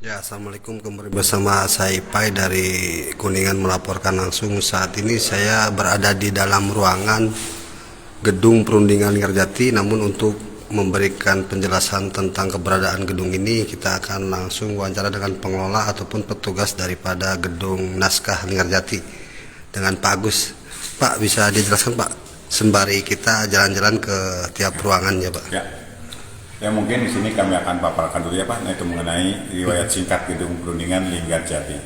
Ya, assalamualaikum, kembali bersama saya Ipai dari Kuningan melaporkan langsung. Saat ini saya berada di dalam ruangan gedung perundingan Linggarjati. Namun untuk memberikan penjelasan tentang keberadaan gedung ini, kita akan langsung wawancara dengan pengelola ataupun petugas daripada gedung naskah Linggarjati dengan Pak Agus. Pak, bisa dijelaskan Pak, sembari kita jalan-jalan ke tiap ruangannya Pak? Ya mungkin di sini kami akan paparkan dulu ya Pak, nah itu mengenai riwayat singkat gedung perundingan Linggarjati.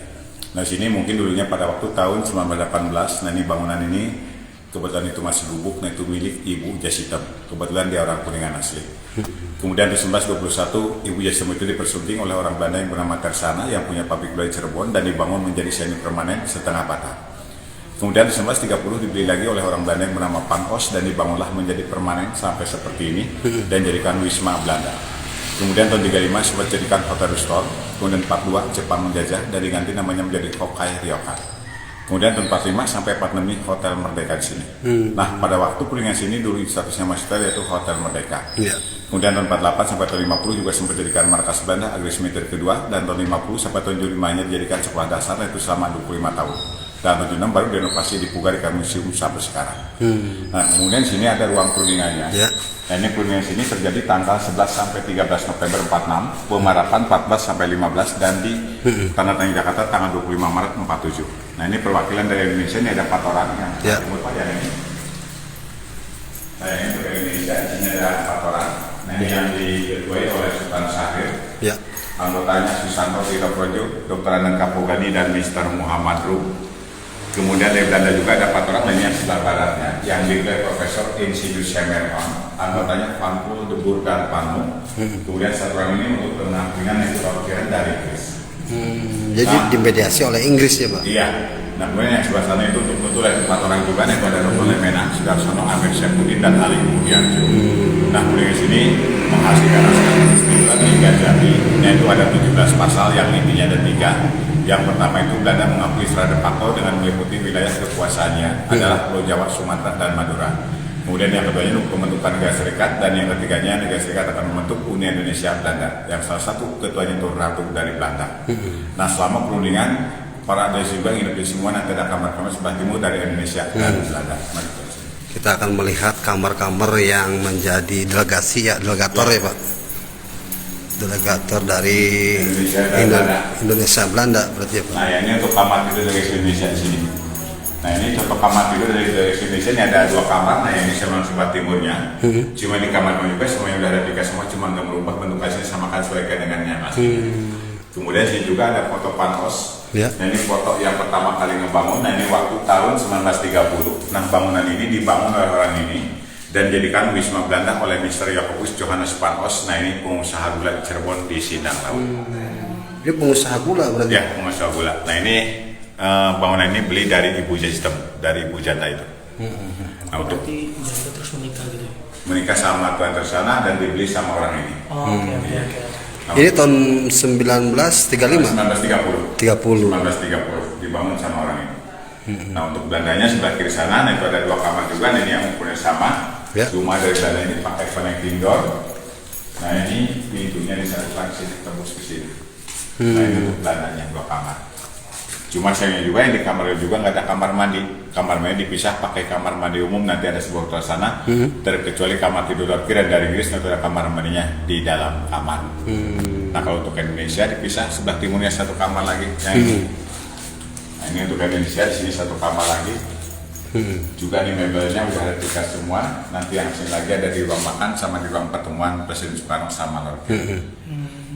Nah sini mungkin dulunya pada waktu tahun 1918, nah ini bangunan ini kebetulan itu masih gubuk, nah itu milik Ibu Jasitem. Kebetulan dia orang Kuningan asli. Kemudian di 1921 Ibu Jasitem itu dipersunting oleh orang Belanda yang bernama Tersana yang punya pabrik gula di Cirebon dan dibangun menjadi semi permanen setengah bata. Kemudian di 1930 dibeli lagi oleh orang Belanda yang bernama Pankos dan dibangunlah menjadi permanen sampai seperti ini dan jadikan Wisma Belanda. Kemudian tahun 35 sempat jadikan Hotel Restore, kemudian 42 Jepang menjajah dan diganti namanya menjadi Hokai Ryokan. Kemudian tahun 45 sampai 46 ini Hotel Merdeka di sini. Nah pada waktu Kuningan sini dulu statusnya masih yaitu Hotel Merdeka. Kemudian tahun 48 sampai tahun 50 juga sempat dijadikan markas Belanda Agris Militer kedua, dan tahun 50 sampai tahun 75 nya dijadikan sekolah dasar, itu selama 25 tahun. Dan 76 baru direnovasi dipugarkan museum sampai sekarang. Nah kemudian sini ada ruang perundingannya. Nah ini perundingan sini terjadi tanggal 11 sampai 13 November 46, pemarapan 14 sampai 15, dan di Tanda Tangan Jakarta tanggal 25 Maret 47. Nah ini perwakilan dari Indonesia, ini ada 4 orang yang Pak yang ini. Nah ini dari Indonesia, ini ada 4 orang. Nah ini yang diketuai oleh Sultan Syahrir. Anggotanya Susanto Tito Projo, Dr. Anand Kapogani, dan Mr. Muhammad Rum. Kemudian dari Belanda juga ada 4 orang, yang sebelah baratnya yang diketuai Profesor Insidu Semerman, anggotanya Pankul, Debur, dan Panu. Kemudian 1 orang ini untuk penampilan yang perwakilan dari Inggris. Jadi dimediasi oleh Inggris ya Pak? Iya. Nah kemudian yang sebelah sana itu untuk oleh 4 orang juga, yaitu ada Romo Lemena, Sudarsono, Amir Syafudin, dan Ali Mudianjo. Nah kemudian di sini menghasilkan naskah Linggarjati, yaitu ada 17 pasal yang intinya ada 3. Yang pertama itu Belanda mengakui secara de facto dengan meliputi wilayah kekuasaannya adalah Pulau Jawa, Sumatera, dan Madura. Kemudian yang keduanya untuk pembentukan negara serikat, dan yang ketiganya negara serikat akan membentuk Uni Indonesia Belanda yang salah satu ketuanya itu ratu dari Belanda. Nah selama perundingan para delegasi juga nginep di semua, nanti ada kamar-kamar sebelah timur dari Indonesia dan Belanda. Kita akan melihat kamar-kamar yang menjadi delegasi delegator ya Pak? Delegator dari Indonesia Belanda berarti ya Pak? Nah ya, ini untuk kamar tidur dari Indonesia di sini. Nah ini contoh kamar tidur dari Indonesia, ini ada 2 kamar. Nah yang ini sebelah timurnya. Cuma di kamar juga semuanya udah replika semua, cuma nggak merubah bentuk asli, samakan sesuaikan dengan yang asli. Kemudian sini juga ada foto Pankos. Nah ini foto yang pertama kali ngebangun. Nah ini waktu tahun 1930. Nah bangunan ini dibangun oleh orang ini dan jadikan Wisma Belanda oleh Mr. Jacobus Johannes Pankos. Nah ini pengusaha gula di Cirebon di Sindang Laut. Ini pengusaha gula berarti? Ya, pengusaha gula. Nah ini bangunan ini beli dari Ibu Jasitem, dari Ibu Janda itu. Nah untuk Janda terus menikah gitu ya? Menikah sama Tuan Tersana dan dibeli sama orang ini. Nah, ini tahun 1935? 1930. 1930 dibangun sama orang ini. Nah untuk Belandanya sebelah kiri sana, nah itu ada 2 kamar juga. Nah, ini yang ukurannya sama. Cuma dari Belanda ini pakai connecting door. Nah ini pintunya disatukan sini, tembus ke sini. Nah ini untuk Belandanya 2 kamar. Cuma sayangnya juga yang di kamar juga nggak ada kamar mandi. Kamar mandi dipisah pakai kamar mandi umum. Nanti ada sebuah ruang sana. Terkecuali kamar tidur kiri dari Inggris, nanti ada kamar mandinya di dalam kamar. Nah kalau untuk Indonesia dipisah, sebelah timurnya 1 kamar lagi. Nah ini untuk Indonesia, di sini 1 kamar lagi. Juga di mebelnya udah ada tiga semua. Nanti yang sini lagi ada di ruang makan sama di ruang pertemuan Presiden Soekarno sama Lord.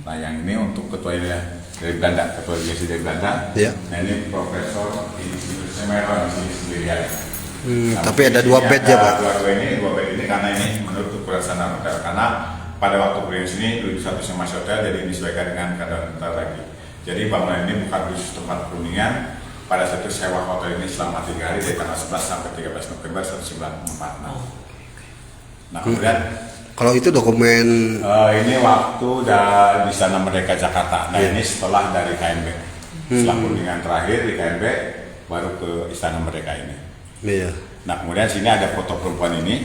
Nah yang ini untuk ketuanya dari Belanda, ketua delegasi dari Belanda. Nah ini Profesor Insidu Semerman di sini sendirian. Tapi ada 2 bed ya Pak? Dua bed ini karena ini menurut ukuran standar hotel, karena pada waktu beliau sini dulu statusnya masih hotel, jadi disesuaikan dengan keadaan hotel lagi. Jadi bangunan ini bukan khusus tempat perundingan. Pada saat itu sewa hotel ini selama 3 hari dari tanggal 11 sampai 13 November 1946. Nah kemudian kalau itu dokumen ini waktu di Istana Merdeka Jakarta. Nah ini setelah dari KNB, setelah perundingan terakhir di KNB baru ke Istana Merdeka ini. Nah kemudian sini ada foto perempuan ini.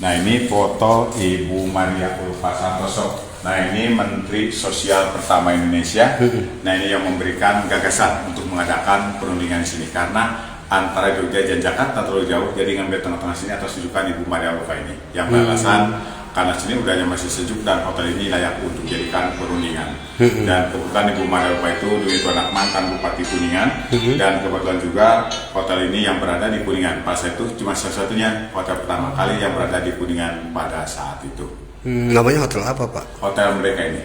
Nah ini foto Ibu Maria Ulfa Santoso. Nah ini Menteri Sosial pertama Indonesia. Nah ini yang memberikan gagasan untuk mengadakan perundingan di sini karena antara Jogja dan Jakarta terlalu jauh, jadi ngambil tengah-tengah sini atas rujukan Ibu Maria Lufa ini yang beralasan karena sini udahnya masih sejuk dan hotel ini layak untuk dijadikan perundingan. Dan kebetulan Ibu Maria Lufa itu dulu itu anak mantan Bupati Kuningan, dan kebetulan juga hotel ini yang berada di Kuningan. Pas itu cuma satu-satunya hotel pertama kali yang berada di Kuningan pada saat itu. Namanya hotel apa, Pak? Hotel Merdeka ini.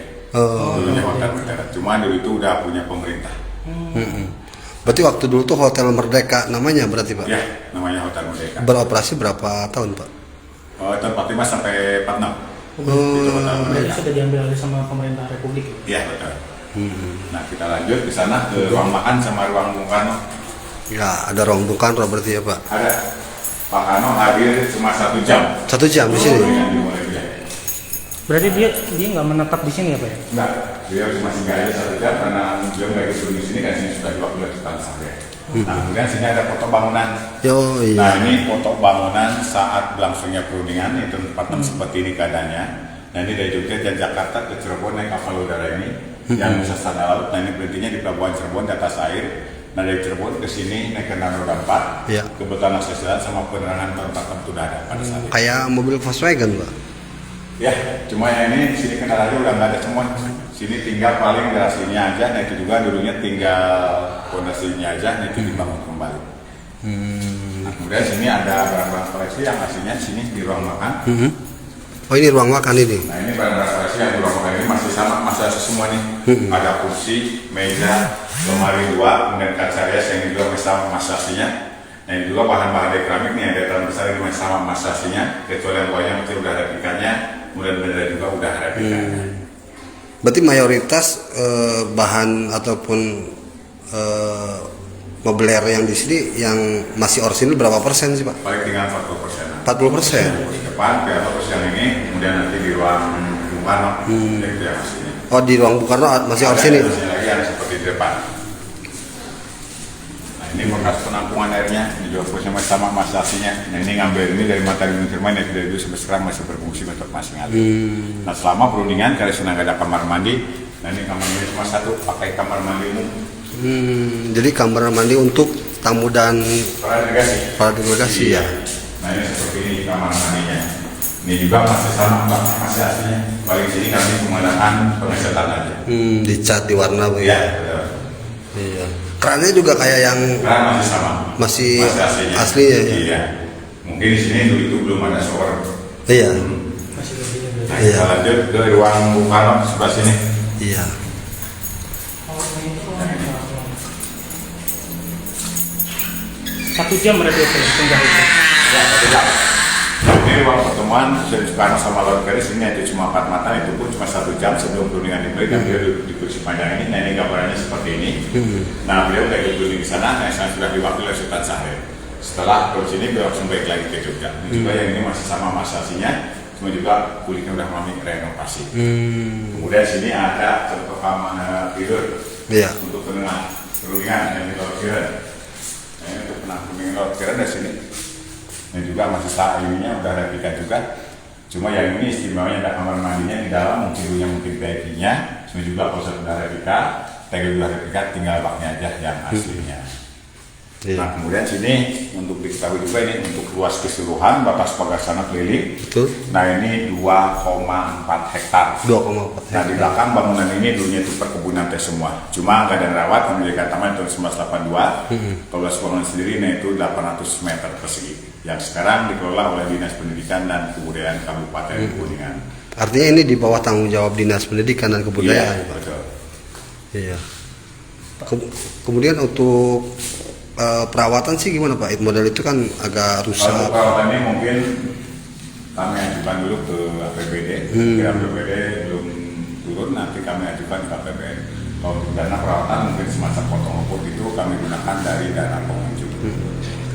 Dulunya Hotel Merdeka, cuma dulu itu udah punya pemerintah. Berarti waktu dulu tuh Hotel Merdeka namanya berarti, Pak? Ya, namanya Hotel Merdeka. Beroperasi berapa tahun, Pak? Tahun 45 sampai 46. Itu Hotel Berarti Merdeka. sudah diambil alih sama pemerintah Republik. Iya, betul. Nah, kita lanjut ke sana ke ruang makan sama ruang Bung Karno. Ya, ada ruang Bung Karno berarti ya, Pak? Ada. Pak Karno hadir cuma 1 jam. 1 jam di sini? Dengan dimulai dia. Berarti dia nggak menetap di sini ya Pak ya? Enggak, dia cuma singgah aja 1 jam karena dia nggak ikut di sini kan sini sudah 20 juta sampai. Nah, kemudian sini ada foto bangunan. Yo, iya. Nah, ini foto bangunan saat berlangsungnya perundingan itu tempat seperti ini keadaannya. Nah, ini dari Jogja dan Jakarta ke Cirebon naik kapal udara ini yang bisa standar laut. Nah, ini berhentinya di pelabuhan Cirebon di atas air. Nah, dari Cirebon ke sini naik kendaraan roda 4. Iya. Kebetulan akses jalan sama penerangan tempat sudah ada pada saat itu. Kayak mobil Volkswagen, Pak? Ya, cuma yang ini sini kendaraannya udah nggak ada semua. Sini tinggal paling garasinya aja, nah itu juga dulunya tinggal fondasinya aja, nah itu dibangun kembali. Nah, kemudian sini ada barang-barang koleksi yang aslinya sini di ruang makan. Oh, ini ruang makan ini? Nah ini barang-barang koleksi yang di ruang makan ini masih sama, masih ada semua nih. Ada kursi, meja, lemari 2, kemudian kaca rias yang juga masih sama masih aslinya. Nah ini juga bahan-bahan dari keramik nih, ada terang besar ini masih sama masih aslinya, kecuali yang bawahnya mungkin udah ada replikanya, kemudian benda juga udah ada replikanya. Berarti mayoritas bahan ataupun mobilier yang di sini yang masih orisinil berapa persen sih, Pak? Paling tinggal 40%. 40%? Di depan, di atas yang ini, kemudian nanti di ruang Bung Karno, itu yang aslinya. Oh, di ruang Bung Karno masih orisinil? Ada lagi yang seperti di depan. Nah ini bekas penampungan airnya, ini juga posisinya masih sama masih aslinya. Nah ini ngambil ini dari mata gunung Firman yang dari dulu sampai sekarang masih berfungsi untuk masih ngalir. Nah selama perundingan karena sudah nggak ada kamar mandi, nah ini kamar mandi cuma satu, pakai kamar mandi umum. Jadi kamar mandi untuk tamu dan Para delegasi. delegasi ya? Nah ini seperti ini kamar mandinya. Ini juga masih sama, masih aslinya. Paling sini kami menggunakan pengecetan aja. Dicat di warna Ya, begitu? betul. Iya. Kerannya juga kayak yang Karena masih sama. masih aslinya. aslinya ya? Iya. Mungkin di sini dulu itu belum ada shower. Iya. Masih gantinya berarti. Nah, Iya. kita lanjut ke ruang Bung Karno sebelah sini. Iya. Satu jam berarti ya Pak, tinggal itu. Ya, betul. Ini ruang pertemuan dari Soekarno sama Laut Garis ini ada cuma 4 mata, itu pun cuma 1 jam sebelum perundingan dimulai dan beliau duduk di kursi panjang ini. Nah ini gambarannya seperti ini. Nah beliau kayak duduk di sana, nah saya sudah diwakili oleh Sultan Syahrir. Setelah ke sini beliau langsung balik lagi ke Jogja. Ini juga yang ini masih sama masasinya, cuma juga kulitnya udah mengalami renovasi. Kemudian sini ada contoh kamar tidur Iya. untuk penengah perundingan yang di Laut Kiran. Nah ini untuk penengah perundingan Laut Kiran dari sini. Ini juga masih saat ininya udah replika juga. Cuma yang ini istimewanya ada kamar mandinya di dalam, mungkin dulunya mungkin VIP-nya. Cuma juga kalau sudah replika, tegel sudah replika, tinggal baknya aja yang aslinya. Iya. Nah kemudian sini untuk diketahui juga ini untuk luas keseluruhan batas pagar sana keliling. Betul. Nah ini 2,4 hektar. 2,4 Nah di belakang bangunan ini dulunya itu perkebunan teh semua. Cuma nggak ada yang rawat, memiliki taman tahun 1982. Kalau bangunan sendiri nah itu 800 meter persegi. Yang sekarang dikelola oleh Dinas Pendidikan dan Kebudayaan Kabupaten Kuningan. Artinya ini di bawah tanggung jawab Dinas Pendidikan dan Kebudayaan, Iya, Pak? betul. Iya. Kemudian untuk perawatan sih gimana, Pak? Model itu kan agak Kalau rusak. untuk perawatannya mungkin kami ajukan dulu ke APBD. Kira APBD belum turun, nanti kami ajukan ke APBN. Kalau untuk dana perawatan mungkin semacam potong rumput itu kami gunakan dari dana pengunjung.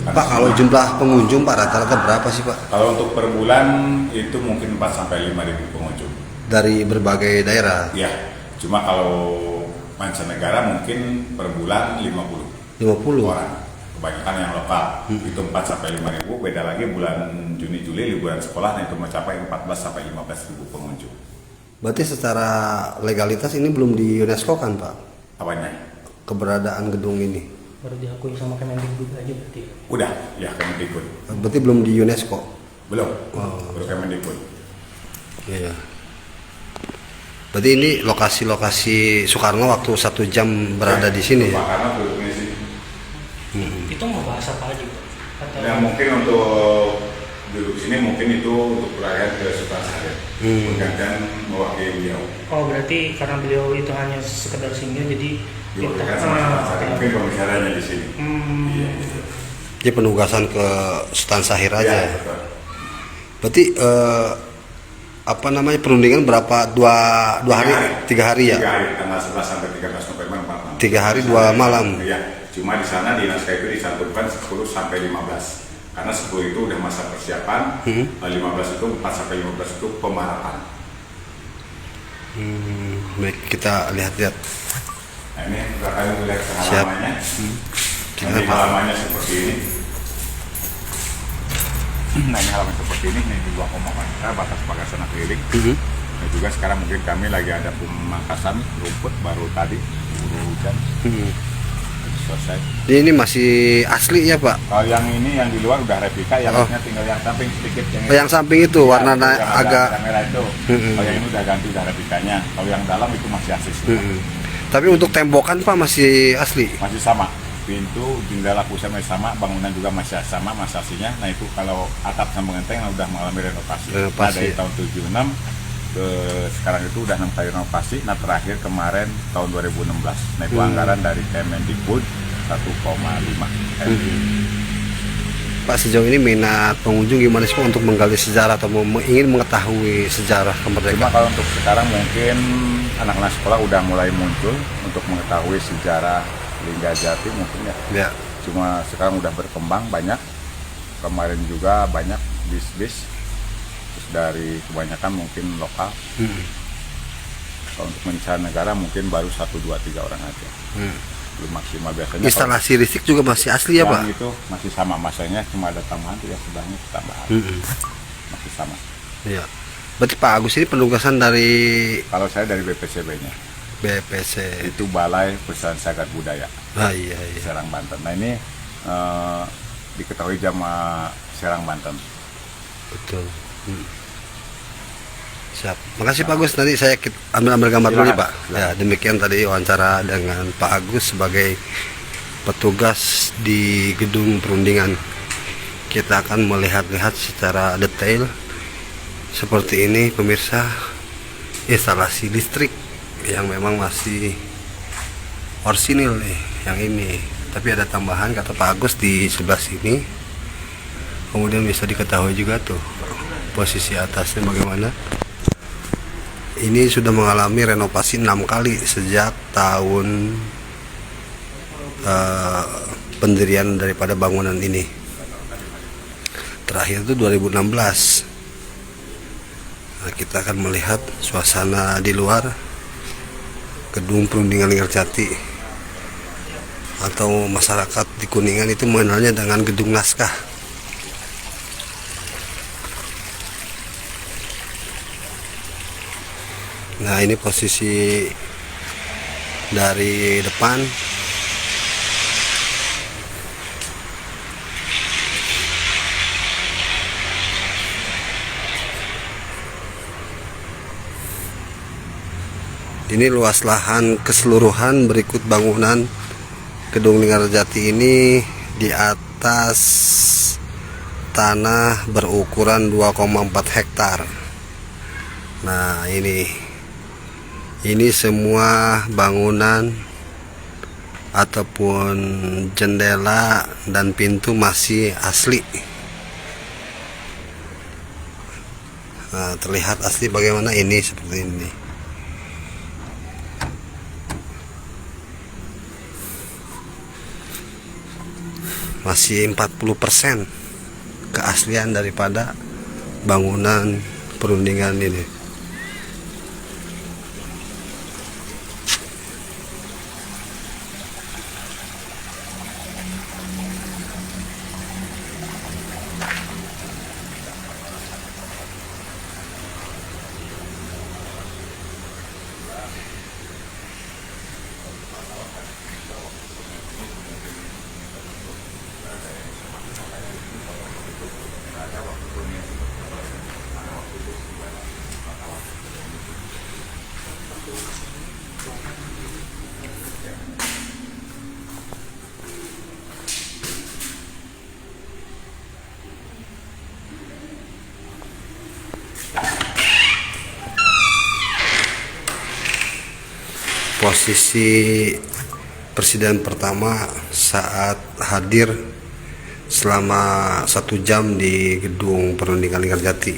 Pak, kalau jumlah pengunjung Pak rata-rata berapa sih, Pak? Kalau untuk per bulan itu mungkin 4 sampai 5 ribu pengunjung. Dari berbagai daerah? Ya, cuma kalau mancanegara mungkin per bulan 50 orang. Kebanyakan yang lokal itu 4 sampai 5 ribu. Beda lagi bulan Juni Juli liburan sekolah, nah itu mencapai 14 sampai 15 ribu pengunjung. Berarti secara legalitas ini belum di UNESCO kan Pak? Apanya? Keberadaan gedung ini. Baru diakui sama Kemendikbud aja berarti. Udah, ya Kemendikbud. Berarti belum di UNESCO. Belum, Oh. baru Kemendikbud. Iya. Berarti ini lokasi Soekarno waktu 1 jam berada di sini. Pak, Ya? karena duduknya sih. Itu mau bahas apa aja Pak? Atau Ya mungkin untuk duduk sini mungkin itu untuk perayaan ke Sultan Syahrir. Bergantian mewakili beliau. oh berarti karena beliau itu hanya sekedar singgah jadi Diberikan sama Sultan Syahrir. Mungkin pembicaranya di sini. Iya, gitu. Jadi penugasan ke Sultan Syahrir aja. Ya, betul. Berarti apa namanya perundingan berapa? Dua hari, 3 hari ya? 3 hari, tanggal 11 sampai 13 November 4 malam. 3 hari 2 malam. Iya, cuma di sana di naskah itu dicantumkan 10 sampai 15. Karena 10 itu udah masa persiapan, 15 itu 4 sampai 15 itu pemarahan. Baik, kita lihat-lihat. Nah ini kalian melihat Siap. halamannya. Jangan, Nanti Pak. halamannya seperti ini. Nah ini halaman seperti ini di luar omongan kita batas bagasan akrilik. Nah juga sekarang mungkin kami lagi ada pemangkasan rumput baru tadi buru hujan selesai. Jadi ini masih asli ya Pak? Kalau yang ini yang di luar udah replika, yang Oh. lainnya tinggal yang samping sedikit Yang samping itu Iya, warna itu yang agak. merah itu. Kalau yang ini udah ganti udah replikanya. Kalau yang dalam itu masih asli semua. Tapi untuk tembokan Pak masih asli. Masih sama. Pintu, jendela pusat masih sama, bangunan juga masih sama, masih aslinya. Nah itu kalau atap sama genteng udah mengalami renovasi. Nah, dari tahun 76 ke sekarang itu udah 6 kali renovasi. Nah terakhir kemarin tahun 2016. Nah itu anggaran dari Kemendikbud 1,5 M. Pak, sejauh ini minat pengunjung gimana sih Pak untuk menggali sejarah atau ingin mengetahui sejarah Cuma kemerdekaan? kalau untuk sekarang mungkin anak-anak sekolah udah mulai muncul untuk mengetahui sejarah Linggajati mungkin ya. Ya. Cuma sekarang udah berkembang banyak. Kemarin juga banyak bis-bis. Terus dari kebanyakan mungkin lokal. Kalau untuk mancanegara mungkin baru 1, 2, 3 orang aja. Belum maksimal biasanya. Instalasi listrik juga masih asli ya yang Pak? itu masih sama masanya, cuma ada tambahan tuh ya sebelahnya tambahan. Masih sama. Iya. Berarti Pak Agus ini penugasan dari Kalau saya dari BPCB-nya. BPC. Itu Balai Persatuan Cagar Budaya Ah iya iya. Serang Banten. Nah ini diketahui sama Serang Banten. Betul. Siap. Makasih Pak Agus. Nanti saya ambil gambar dulu ya, Pak. Ya, demikian tadi wawancara dengan Pak Agus sebagai petugas di gedung perundingan. Kita akan melihat-lihat secara detail seperti ini pemirsa, instalasi listrik yang memang masih orsinil nih yang ini, tapi ada tambahan kata Pak Agus di sebelah sini. Kemudian bisa diketahui juga tuh posisi atasnya bagaimana. Ini sudah mengalami renovasi 6 kali sejak tahun pendirian daripada bangunan ini. Terakhir itu 2016. Nah, kita akan melihat suasana di luar gedung perundingan Linggarjati, atau masyarakat di Kuningan itu mengenalnya dengan gedung naskah. Nah ini posisi dari depan. Ini luas lahan keseluruhan berikut bangunan gedung Linggarjati ini di atas tanah berukuran 2,4 hektar. Nah ini semua bangunan ataupun jendela dan pintu masih asli. Nah, terlihat asli bagaimana ini seperti ini. Masih 40% keaslian daripada bangunan perundingan ini. posisi Presiden pertama saat hadir selama 1 jam di gedung perundingan Linggarjati.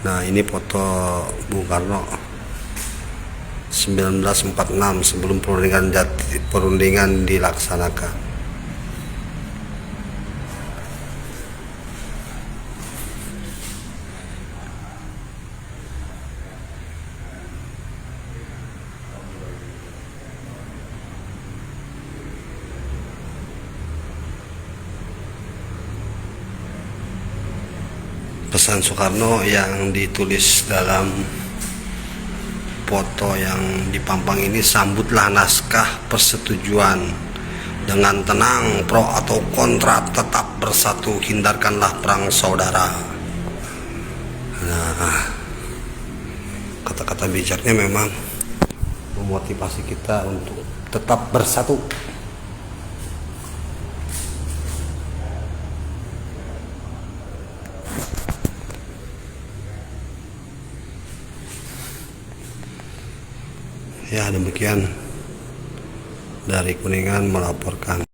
Nah, ini foto Bung Karno 1946 sebelum perundingan dilaksanakan. Pesan Soekarno yang ditulis dalam foto yang dipampang ini, sambutlah naskah persetujuan dengan tenang, pro atau kontra tetap bersatu, hindarkanlah perang saudara. Nah, kata-kata bijaknya memang memotivasi kita untuk tetap bersatu. Ya, demikian dari Kuningan melaporkan.